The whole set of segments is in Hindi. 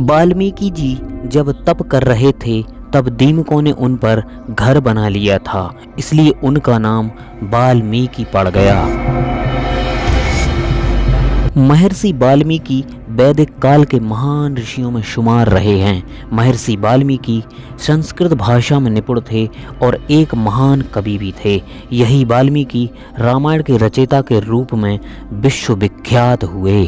वाल्मीकि जी जब तप कर रहे थे तब दीमकों ने उन पर घर बना लिया था, इसलिए उनका नाम वाल्मीकि पड़ गया। महर्षि वाल्मीकि वैदिक काल के महान ऋषियों में शुमार रहे हैं। महर्षि वाल्मीकि संस्कृत भाषा में निपुण थे और एक महान कवि भी थे। यही वाल्मीकि रामायण के रचयिता के रूप में विश्वविख्यात हुए।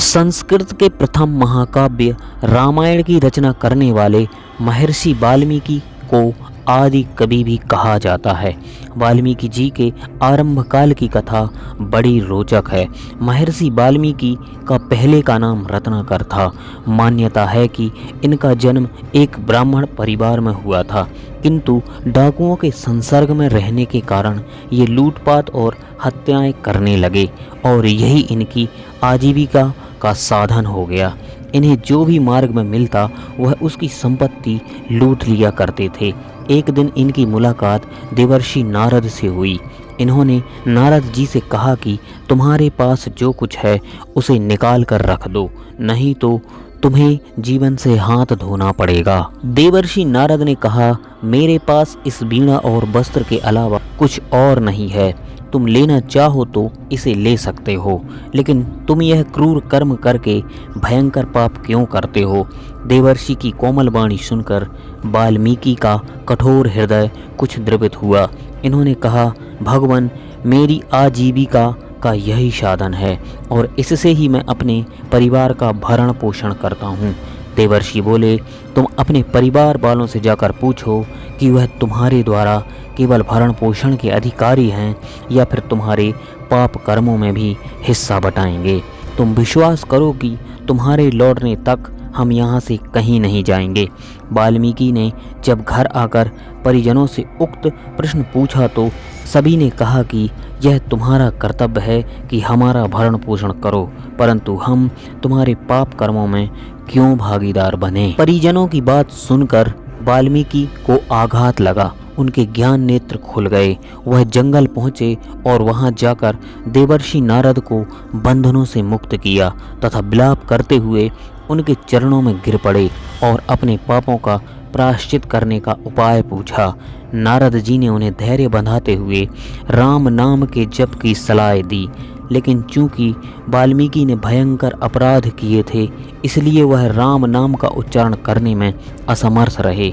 संस्कृत के प्रथम महाकाव्य रामायण की रचना करने वाले महर्षि वाल्मीकि को आदि कवि भी कहा जाता है। वाल्मीकि जी के आरंभ काल की कथा बड़ी रोचक है। महर्षि वाल्मीकि का पहले का नाम रत्नाकर था। मान्यता है कि इनका जन्म एक ब्राह्मण परिवार में हुआ था, किंतु डाकुओं के संसर्ग में रहने के कारण ये लूटपाट और हत्याएं करने लगे और यही इनकी आजीविका का साधन हो गया। इन्हें जो भी मार्ग में मिलता वह उसकी संपत्ति लूट लिया करते थे। एक दिन इनकी मुलाकात देवर्षि नारद से हुई। इन्होंने नारद जी से कहा कि तुम्हारे पास जो कुछ है उसे निकाल कर रख दो, नहीं तो तुम्हें जीवन से हाथ धोना पड़ेगा। देवर्षि नारद ने कहा, मेरे पास इस वीणा और वस्त्र के अलावा कुछ और नहीं है। तुम लेना चाहो तो इसे ले सकते हो, लेकिन तुम यह क्रूर कर्म करके भयंकर पाप क्यों करते हो? देवर्षि की कोमल वाणी सुनकर वाल्मीकि का कठोर हृदय कुछ द्रवित हुआ। इन्होंने कहा, भगवान, मेरी आजीविका का यही साधन है और इससे ही मैं अपने परिवार का भरण पोषण करता हूँ। देवर्षि बोले, तुम अपने परिवार वालों से जाकर पूछो कि वह तुम्हारे द्वारा केवल भरण पोषण के अधिकारी हैं या फिर तुम्हारे पाप कर्मों में भी हिस्सा बटाएंगे। तुम विश्वास करो कि तुम्हारे लौटने तक हम यहाँ से कहीं नहीं जाएंगे। वाल्मीकि ने जब घर आकर परिजनों से उक्त प्रश्न पूछा तो सभी ने कहा कि यह तुम्हारा कर्तव्य है कि हमारा भरण पोषण करो, परंतु हम तुम्हारे पाप कर्मों में क्यों भागीदार बने? परिजनों की बात सुनकर वाल्मीकि को आघात लगा। उनके ज्ञान नेत्र खुल गए। वह जंगल पहुँचे और वहां जाकर देवर्षि नारद को बंधनों से मुक्त किया तथा विलाप करते हुए उनके चरणों में गिर पड़े और अपने पापों का प्रायश्चित करने का उपाय पूछा। नारद जी ने उन्हें धैर्य बंधाते हुए राम नाम के जप की सलाह दी, लेकिन चूंकि वाल्मीकि ने भयंकर अपराध किए थे इसलिए वह राम नाम का उच्चारण करने में असमर्थ रहे।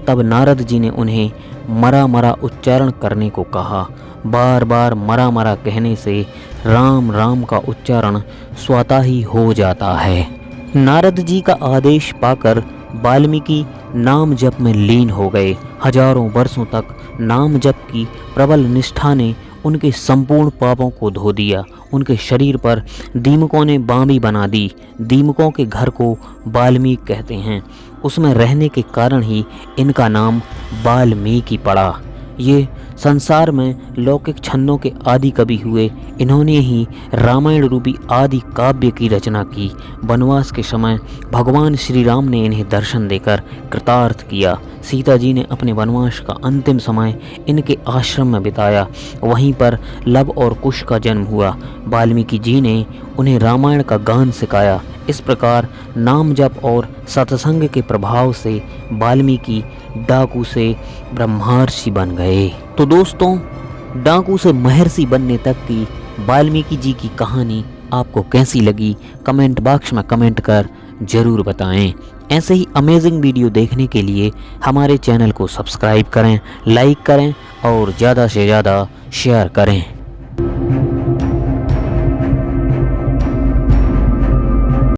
तब नारद जी ने उन्हें मरा मरा उच्चारण करने को कहा। बार बार मरा मरा कहने से राम राम का उच्चारण स्वतः ही हो जाता है। नारद जी का आदेश पाकर वाल्मीकि नाम जप में लीन हो गए। हजारों वर्षों तक नाम जप की प्रबल निष्ठा ने उनके संपूर्ण पापों को धो दिया। उनके शरीर पर दीमकों ने बामी बना दी। दीमकों के घर को वाल्मीकि कहते हैं। उसमें रहने के कारण ही इनका नाम वाल्मीकि पड़ा। ये संसार में लौकिक छंदों के आदि कवि हुए। इन्होंने ही रामायण रूपी आदि काव्य की रचना की। वनवास के समय भगवान श्री राम ने इन्हें दर्शन देकर कृतार्थ किया। सीता जी ने अपने वनवास का अंतिम समय इनके आश्रम में बिताया। वहीं पर लव और कुश का जन्म हुआ। वाल्मीकि जी ने उन्हें रामायण का गान सिखाया। इस प्रकार नाम जप और सत्संग के प्रभाव से वाल्मीकि डाकू से ब्रह्मर्षि बन गए। तो दोस्तों, डाकू से महर्षि बनने तक की वाल्मीकि जी की कहानी आपको कैसी लगी कमेंट बॉक्स में कमेंट कर ज़रूर बताएं। ऐसे ही अमेजिंग वीडियो देखने के लिए हमारे चैनल को सब्सक्राइब करें, लाइक करें और ज़्यादा से ज़्यादा शेयर करें।